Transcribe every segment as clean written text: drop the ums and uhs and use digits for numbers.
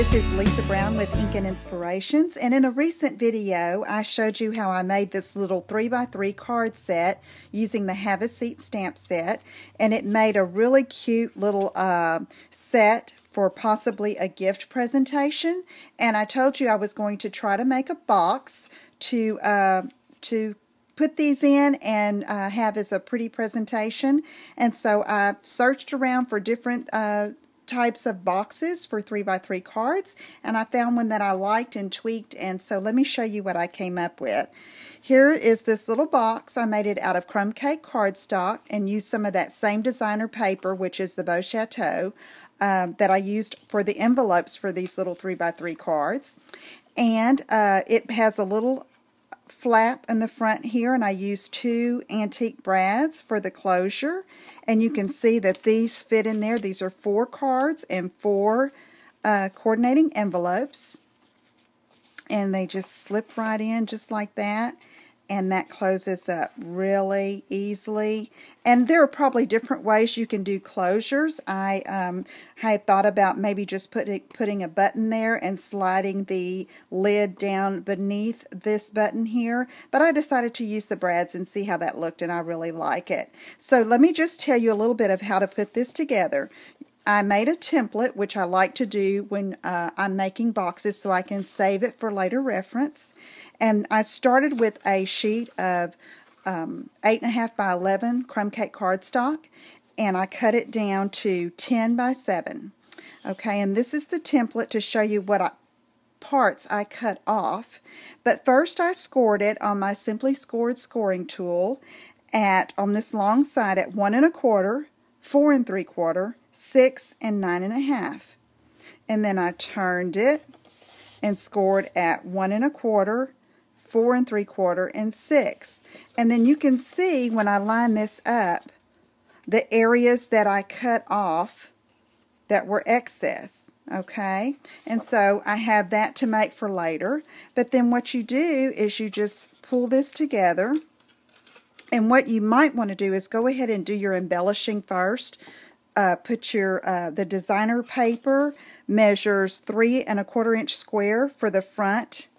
This is Lisa Brown with Ink and Inspirations, and in a recent video I showed you how I made this little 3x3 card set using the Have a Seat stamp set, and it made a really cute little set for possibly a gift presentation. And I told you I was going to try to make a box to put these in and have as a pretty presentation. And so I searched around for different types of boxes for 3x3 cards, and I found one that I liked and tweaked, and so let me show you what I came up with. Here is this little box. I made it out of crumb cake cardstock and used some of that same designer paper, which is the Beau Chateau, that I used for the envelopes for these little 3x3 cards. And it has a little flap in the front here, and I used 2 antique brads for the closure, and you can see that these fit in there. These are 4 cards and 4 coordinating envelopes, and they just slip right in just like that, and that closes up really easily. And there are probably different ways you can do closures. I had thought about maybe just putting a button there and sliding the lid down beneath this button here, but I decided to use the brads and see how that looked, and I really like it. So let me just tell you a little bit of how to put this together. I made a template, which I like to do when I'm making boxes so I can save it for later reference. And I started with a sheet of 8.5 by 11 crumb cake cardstock, and I cut it down to 10 by 7. Okay, and this is the template to show you what parts I cut off. But first I scored it on my Simply Scored scoring tool on this long side at 1 1/4, 4 3/4, 6 and 9 1/2. And then I turned it and scored at 1 1/4, 4 3/4, and 6. And then you can see when I line this up the areas that I cut off that were excess. Okay, and so I have that to make for later. But then what you do is you just pull this together, and what you might want to do is go ahead and do your embellishing first. Put your the designer paper measures 3 1/4 inch square for the front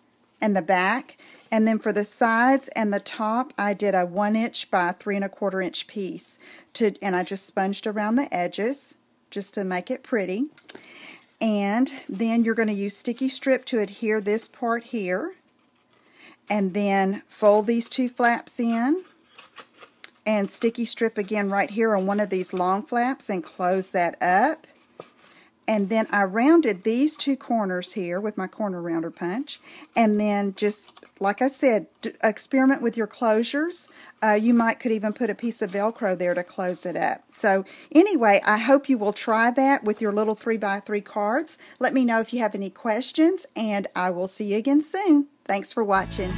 and the back, and then for the sides and the top I did a 1 inch by 3 1/4 inch piece and I just sponged around the edges just to make it pretty. And then you're going to use sticky strip to adhere this part here, and then fold these 2 flaps in and sticky strip again right here on one of these long flaps and close that up. And then I rounded these 2 corners here with my corner rounder punch, and then just like I said, experiment with your closures. You could even put a piece of Velcro there to close it up. So anyway, I hope you will try that with your little 3x3 cards. Let me know if you have any questions, and I will see you again soon. Thanks for watching.